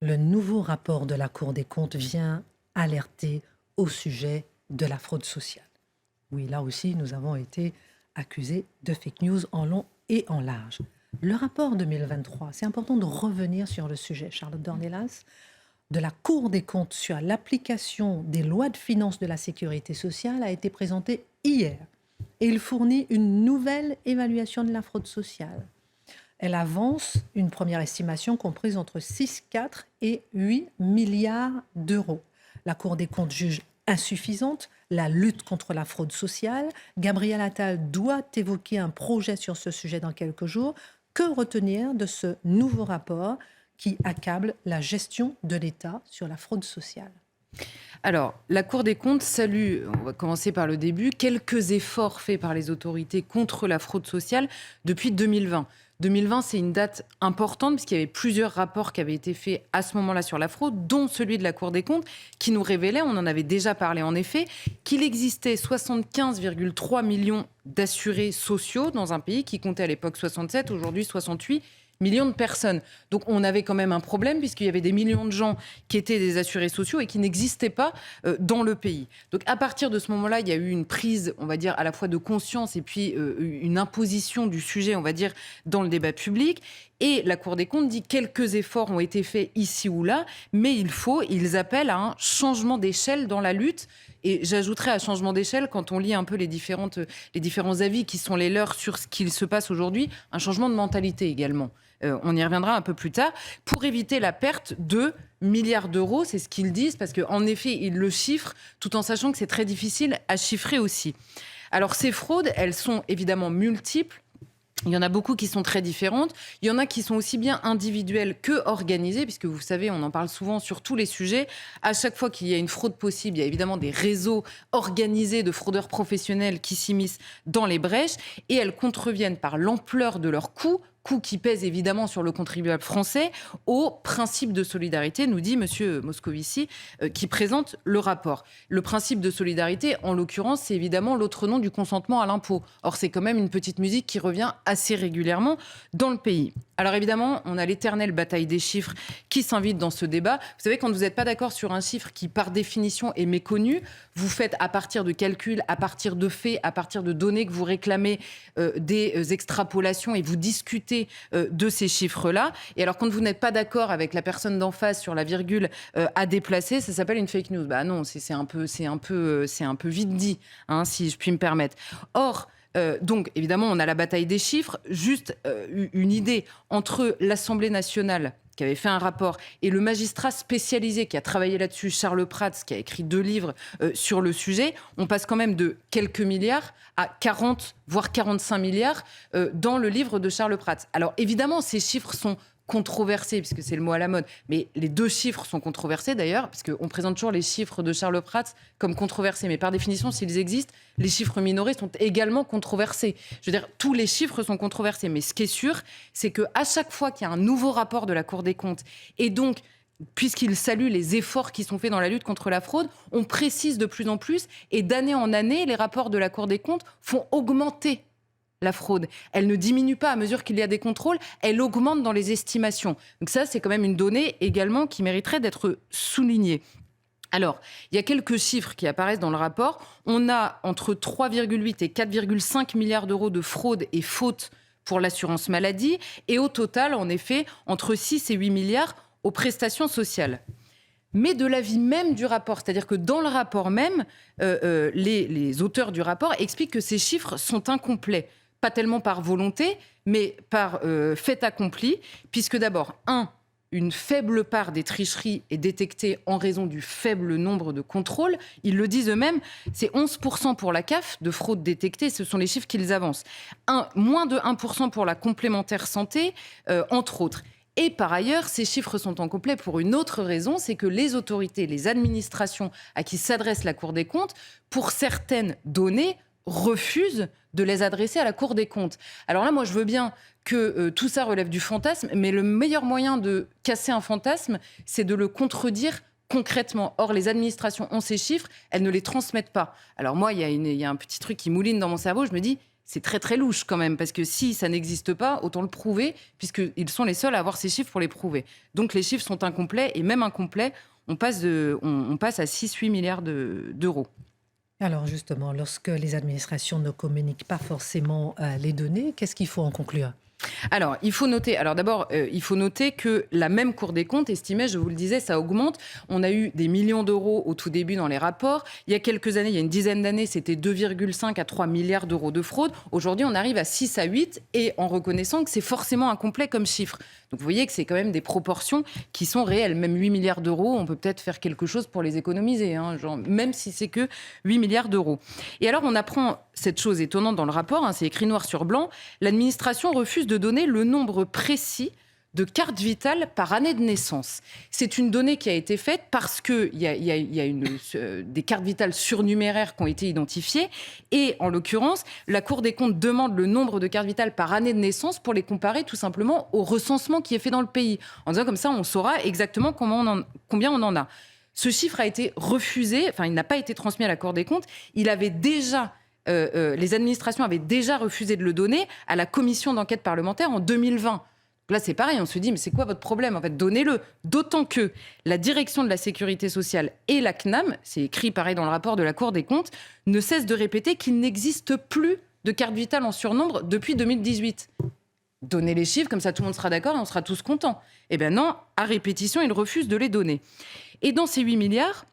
Le nouveau rapport de la Cour des comptes vient alerter au sujet de la fraude sociale. Oui, là aussi, nous avons été accusés de fake news en long et en large. Le rapport 2023, c'est important de revenir sur le sujet, Charlotte Dornelas, de la Cour des comptes sur l'application des lois de finances de la sécurité sociale a été présenté hier. Et il fournit une nouvelle évaluation de la fraude sociale. Elle avance une première estimation comprise entre 6,4 et 8 milliards d'euros. La Cour des comptes juge insuffisante la lutte contre la fraude sociale. Gabriel Attal doit évoquer un projet sur ce sujet dans quelques jours. Que retenir de ce nouveau rapport qui accable la gestion de l'État sur la fraude sociale? Alors, la Cour des comptes salue, on va commencer par le début, quelques efforts faits par les autorités contre la fraude sociale depuis 2020. 2020, c'est une date importante puisqu'il y avait plusieurs rapports qui avaient été faits à ce moment-là sur la fraude, dont celui de la Cour des comptes, qui nous révélait, on en avait déjà parlé en effet, qu'il existait 75,3 millions d'assurés sociaux dans un pays qui comptait à l'époque 67, aujourd'hui 68 millions de personnes. Donc on avait quand même un problème puisqu'il y avait des millions de gens qui étaient des assurés sociaux et qui n'existaient pas dans le pays. Donc à partir de ce moment-là, il y a eu une prise, on va dire, à la fois de conscience et puis une imposition du sujet, on va dire, dans le débat public. Et la Cour des comptes dit quelques efforts ont été faits ici ou là, mais ils appellent à un changement d'échelle dans la lutte. Et j'ajouterais à changement d'échelle, quand on lit un peu les différents avis qui sont les leurs sur ce qu'il se passe aujourd'hui, un changement de mentalité également. On y reviendra un peu plus tard, pour éviter la perte de milliards d'euros, c'est ce qu'ils disent, parce qu'en effet, ils le chiffrent, tout en sachant que c'est très difficile à chiffrer aussi. Alors ces fraudes, elles sont évidemment multiples. Il y en a beaucoup qui sont très différentes. Il y en a qui sont aussi bien individuelles que organisées, puisque vous savez, on en parle souvent sur tous les sujets. À chaque fois qu'il y a une fraude possible, il y a évidemment des réseaux organisés de fraudeurs professionnels qui s'immiscent dans les brèches et elles contreviennent par l'ampleur de leurs coûts qui pèsent évidemment sur le contribuable français, au principe de solidarité, nous dit M. Moscovici, qui présente le rapport. Le principe de solidarité, en l'occurrence, c'est évidemment l'autre nom du consentement à l'impôt. Or, c'est quand même une petite musique qui revient assez régulièrement dans le pays. Alors évidemment, on a l'éternelle bataille des chiffres qui s'invite dans ce débat. Vous savez, quand vous n'êtes pas d'accord sur un chiffre qui, par définition, est méconnu, vous faites à partir de calculs, à partir de faits, à partir de données que vous réclamez des extrapolations et vous discutez de ces chiffres-là. Et alors, quand vous n'êtes pas d'accord avec la personne d'en face sur la virgule à déplacer, ça s'appelle une fake news. Bah non, c'est un peu vite dit, hein, si je puis me permettre. Or, donc, évidemment, on a la bataille des chiffres. Juste une idée, entre l'Assemblée nationale, qui avait fait un rapport, et le magistrat spécialisé qui a travaillé là-dessus, Charles Prats, qui a écrit 2 livres sur le sujet, on passe quand même de quelques milliards à 40, voire 45 milliards dans le livre de Charles Prats. Alors, évidemment, ces chiffres sont controversés, puisque c'est le mot à la mode. Mais les 2 chiffres sont controversés d'ailleurs, puisqu'on présente toujours les chiffres de Charles Prats comme controversés. Mais par définition, s'ils existent, les chiffres minorés sont également controversés. Je veux dire, tous les chiffres sont controversés. Mais ce qui est sûr, c'est qu'à chaque fois qu'il y a un nouveau rapport de la Cour des comptes, et donc puisqu'il salue les efforts qui sont faits dans la lutte contre la fraude, on précise de plus en plus, et d'année en année, les rapports de la Cour des comptes font augmenter la fraude. Elle ne diminue pas à mesure qu'il y a des contrôles, elle augmente dans les estimations. Donc ça, c'est quand même une donnée également qui mériterait d'être soulignée. Alors, il y a quelques chiffres qui apparaissent dans le rapport. On a entre 3,8 et 4,5 milliards d'euros de fraude et faute pour l'assurance maladie, et au total, en effet, entre 6 et 8 milliards aux prestations sociales. Mais de l'avis même du rapport, c'est-à-dire que dans le rapport même, les auteurs du rapport expliquent que ces chiffres sont incomplets. Pas tellement par volonté, mais par fait accompli, puisque d'abord, une faible part des tricheries est détectée en raison du faible nombre de contrôles. Ils le disent eux-mêmes, c'est 11% pour la CAF de fraude détectée, ce sont les chiffres qu'ils avancent. Moins de 1% pour la complémentaire santé, entre autres. Et par ailleurs, ces chiffres sont incomplets pour une autre raison, c'est que les autorités, les administrations à qui s'adresse la Cour des comptes, pour certaines données, refusent de les adresser à la Cour des comptes. Alors là, moi, je veux bien que tout ça relève du fantasme, mais le meilleur moyen de casser un fantasme, c'est de le contredire concrètement. Or, les administrations ont ces chiffres, elles ne les transmettent pas. Alors moi, il y a un petit truc qui mouline dans mon cerveau, je me dis, c'est très très louche quand même, parce que si ça n'existe pas, autant le prouver, puisqu'ils sont les seuls à avoir ces chiffres pour les prouver. Donc les chiffres sont incomplets, et même incomplets, on passe à 6-8 milliards d'euros. Alors justement, lorsque les administrations ne communiquent pas forcément les données, qu'est-ce qu'il faut en conclure ? Alors, il faut noter que la même Cour des comptes estimait, je vous le disais, ça augmente. On a eu des millions d'euros au tout début dans les rapports. Il y a quelques années, il y a une dizaine d'années, c'était 2,5 à 3 milliards d'euros de fraude. Aujourd'hui, on arrive à 6 à 8 et en reconnaissant que c'est forcément incomplet comme chiffre. Donc, vous voyez que c'est quand même des proportions qui sont réelles. Même 8 milliards d'euros, on peut peut-être faire quelque chose pour les économiser, même si c'est que 8 milliards d'euros. Et alors, on apprend cette chose étonnante dans le rapport, c'est écrit noir sur blanc, l'administration refuse de donner le nombre précis de cartes vitales par année de naissance. C'est une donnée qui a été faite parce qu'il y a des cartes vitales surnuméraires qui ont été identifiées. Et en l'occurrence, la Cour des comptes demande le nombre de cartes vitales par année de naissance pour les comparer tout simplement au recensement qui est fait dans le pays. En disant comme ça, on saura exactement combien on en a. Ce chiffre a été refusé, il n'a pas été transmis à la Cour des comptes. Les administrations avaient déjà refusé de le donner à la commission d'enquête parlementaire en 2020. Là, c'est pareil, on se dit, mais c'est quoi votre problème ? En fait, donnez-le. D'autant que la direction de la sécurité sociale et la CNAM, c'est écrit pareil dans le rapport de la Cour des comptes, ne cessent de répéter qu'il n'existe plus de carte vitale en surnombre depuis 2018. Donnez les chiffres, comme ça tout le monde sera d'accord et on sera tous contents. Eh bien non, à répétition, ils refusent de les donner. Et dans ces 8 milliards,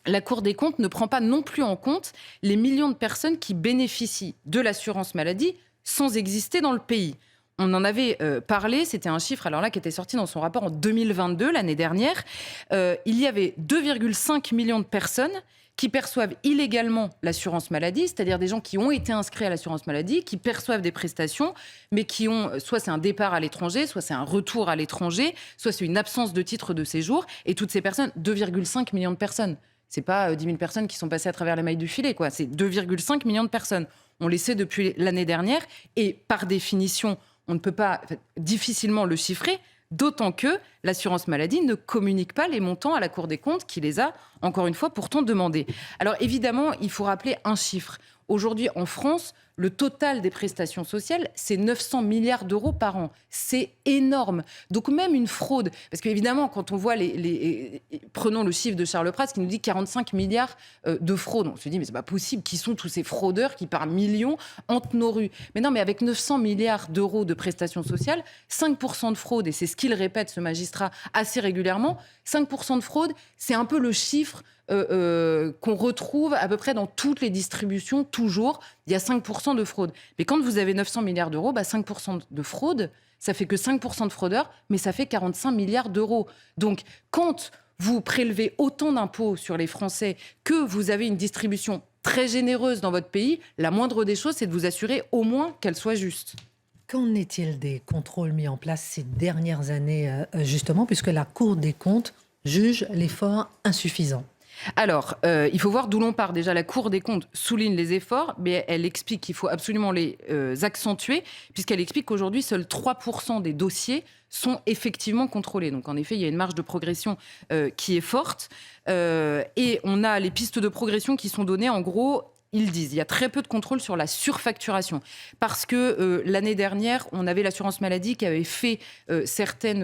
la Cour des comptes ne prend pas non plus en compte les millions de personnes qui bénéficient de l'assurance maladie sans exister dans le pays. On en avait parlé, c'était un chiffre qui était sorti dans son rapport en 2022, l'année dernière. Il y avait 2,5 millions de personnes qui perçoivent illégalement l'assurance maladie, c'est-à-dire des gens qui ont été inscrits à l'assurance maladie, qui perçoivent des prestations, mais qui ont, soit c'est un départ à l'étranger, soit c'est un retour à l'étranger, soit c'est une absence de titre de séjour. Et toutes ces personnes, 2,5 millions de personnes. C'est pas 10 000 personnes qui sont passées à travers les mailles du filet, quoi. C'est 2,5 millions de personnes. On le sait depuis l'année dernière. Et par définition, on ne peut pas difficilement le chiffrer, d'autant que l'assurance maladie ne communique pas les montants à la Cour des comptes qui les a, encore une fois, pourtant demandés. Alors évidemment, il faut rappeler un chiffre. Aujourd'hui, en France, le total des prestations sociales, c'est 900 milliards d'euros par an. C'est énorme. Donc même une fraude, parce qu'évidemment, quand on voit prenons le chiffre de Charles Prats qui nous dit 45 milliards de fraude, on se dit mais c'est pas possible, qui sont tous ces fraudeurs qui par millions hantent nos rues. Mais non, mais avec 900 milliards d'euros de prestations sociales, 5% de fraude, et c'est ce qu'il répète ce magistrat assez régulièrement, 5% de fraude, c'est un peu le chiffre qu'on retrouve à peu près dans toutes les distributions, toujours, il y a 5% de fraude. Mais quand vous avez 900 milliards d'euros, 5% de fraude, ça fait que 5% de fraudeurs, mais ça fait 45 milliards d'euros. Donc, quand vous prélevez autant d'impôts sur les Français, que vous avez une distribution très généreuse dans votre pays, la moindre des choses, c'est de vous assurer au moins qu'elle soit juste. Qu'en est-il des contrôles mis en place ces dernières années, justement, puisque la Cour des comptes juge l'effort insuffisant ? Alors, il faut voir d'où l'on part. Déjà, la Cour des comptes souligne les efforts, mais elle explique qu'il faut absolument les accentuer, puisqu'elle explique qu'aujourd'hui, seuls 3% des dossiers sont effectivement contrôlés. Donc, en effet, il y a une marge de progression qui est forte. Et on a les pistes de progression qui sont données, en gros. Ils disent il y a très peu de contrôle sur la surfacturation. Parce que l'année dernière, on avait l'assurance maladie qui avait fait certains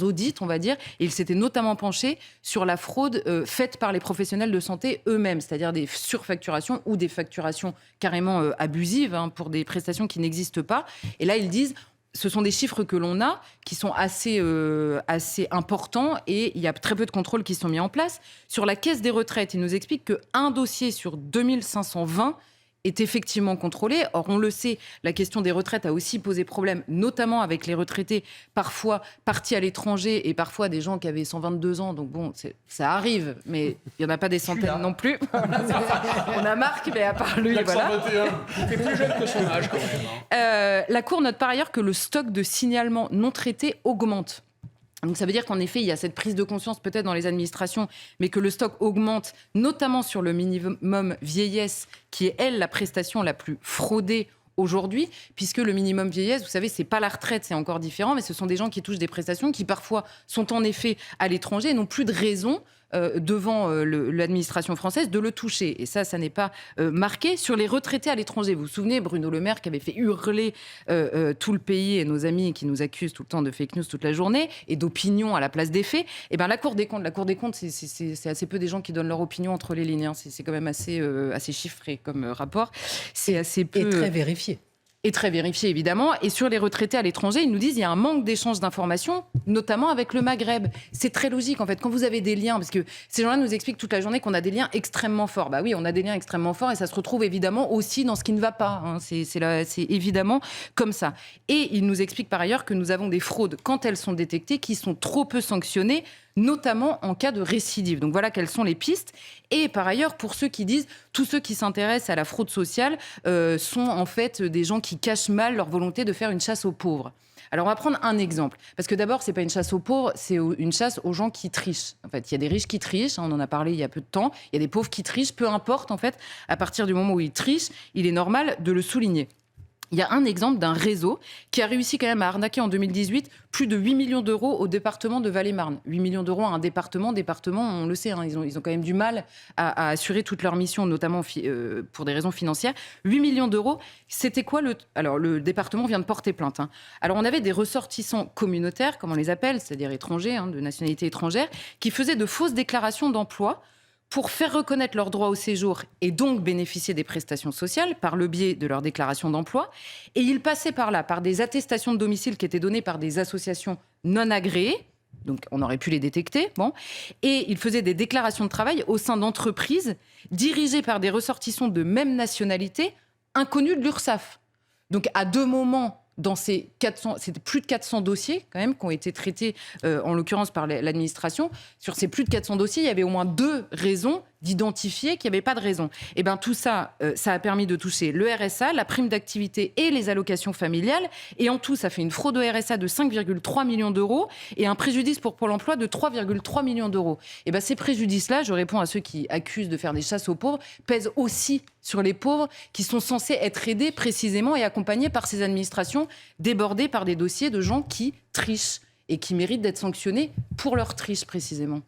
audits, on va dire, et il s'était notamment penché sur la fraude faite par les professionnels de santé eux-mêmes, c'est-à-dire des surfacturations ou des facturations carrément abusives pour des prestations qui n'existent pas. Et là, ils disent ce sont des chiffres que l'on a, qui sont assez importants, et il y a très peu de contrôles qui sont mis en place. Sur la caisse des retraites, il nous explique qu'un dossier sur 2520 est effectivement contrôlé. Or, on le sait, la question des retraites a aussi posé problème, notamment avec les retraités parfois partis à l'étranger et parfois des gens qui avaient 122 ans. Donc bon, ça arrive, mais il n'y en a pas des centaines non plus. On a Marc, mais à part lui, voilà. Il est plus jeune que son âge quand même. La Cour note par ailleurs que le stock de signalements non traités augmente. Donc ça veut dire qu'en effet, il y a cette prise de conscience peut-être dans les administrations, mais que le stock augmente, notamment sur le minimum vieillesse, qui est, elle, la prestation la plus fraudée aujourd'hui, puisque le minimum vieillesse, vous savez, c'est pas la retraite, c'est encore différent, mais ce sont des gens qui touchent des prestations qui parfois sont en effet à l'étranger et n'ont plus de raison devant l'administration française de le toucher. Et ça n'est pas marqué. Sur les retraités à l'étranger, vous vous souvenez, Bruno Le Maire qui avait fait hurler tout le pays et nos amis qui nous accusent tout le temps de fake news toute la journée et d'opinion à la place des faits. Et bien la Cour des comptes, c'est assez peu des gens qui donnent leur opinion entre les lignes. Hein. C'est quand même assez chiffré comme rapport. C'est assez peu... Et très vérifié. Et très vérifié, évidemment. Et sur les retraités à l'étranger, ils nous disent qu'il y a un manque d'échange d'informations, notamment avec le Maghreb. C'est très logique, en fait. Quand vous avez des liens, parce que ces gens-là nous expliquent toute la journée qu'on a des liens extrêmement forts. Bah oui, on a des liens extrêmement forts et ça se retrouve évidemment aussi dans ce qui ne va pas. Hein. C'est évidemment comme ça. Et ils nous expliquent par ailleurs que nous avons des fraudes, quand elles sont détectées, qui sont trop peu sanctionnées, notamment en cas de récidive. Donc voilà quelles sont les pistes. Et par ailleurs, pour ceux qui disent, tous ceux qui s'intéressent à la fraude sociale sont en fait des gens qui cachent mal leur volonté de faire une chasse aux pauvres. Alors on va prendre un exemple, parce que d'abord c'est pas une chasse aux pauvres, c'est une chasse aux gens qui trichent. En fait, il y a des riches qui trichent, on en a parlé il y a peu de temps, il y a des pauvres qui trichent, peu importe en fait, à partir du moment où ils trichent, il est normal de le souligner. Il y a un exemple d'un réseau qui a réussi quand même à arnaquer en 2018 plus de 8 millions d'euros au département de Val-et-Marne. 8 millions d'euros à un département, on le sait, hein, ils ont quand même du mal à assurer toutes leurs missions, notamment pour des raisons financières. 8 millions d'euros, c'était quoi Alors, le département vient de porter plainte. Hein. Alors, on avait des ressortissants communautaires, comme on les appelle, c'est-à-dire étrangers, hein, de nationalité étrangère, qui faisaient de fausses déclarations d'emploi pour faire reconnaître leur droit au séjour et donc bénéficier des prestations sociales par le biais de leur déclaration d'emploi. Et ils passaient par là, par des attestations de domicile qui étaient données par des associations non agréées, donc on aurait pu les détecter, et ils faisaient des déclarations de travail au sein d'entreprises dirigées par des ressortissants de même nationalité, inconnus de l'URSSAF. Donc à deux moments... c'était plus de 400 dossiers quand même qui ont été traités, en l'occurrence par l'administration. Sur ces plus de 400 dossiers, il y avait au moins 2 raisons d'identifier qu'il n'y avait pas de raison. Et bien tout ça, ça a permis de toucher le RSA, la prime d'activité et les allocations familiales. Et en tout, ça fait une fraude au RSA de 5,3 millions d'euros et un préjudice pour Pôle emploi de 3,3 millions d'euros. Et bien ces préjudices-là, je réponds à ceux qui accusent de faire des chasses aux pauvres, pèsent aussi sur les pauvres qui sont censés être aidés précisément et accompagnés par ces administrations débordées par des dossiers de gens qui trichent et qui méritent d'être sanctionnés pour leur triche précisément.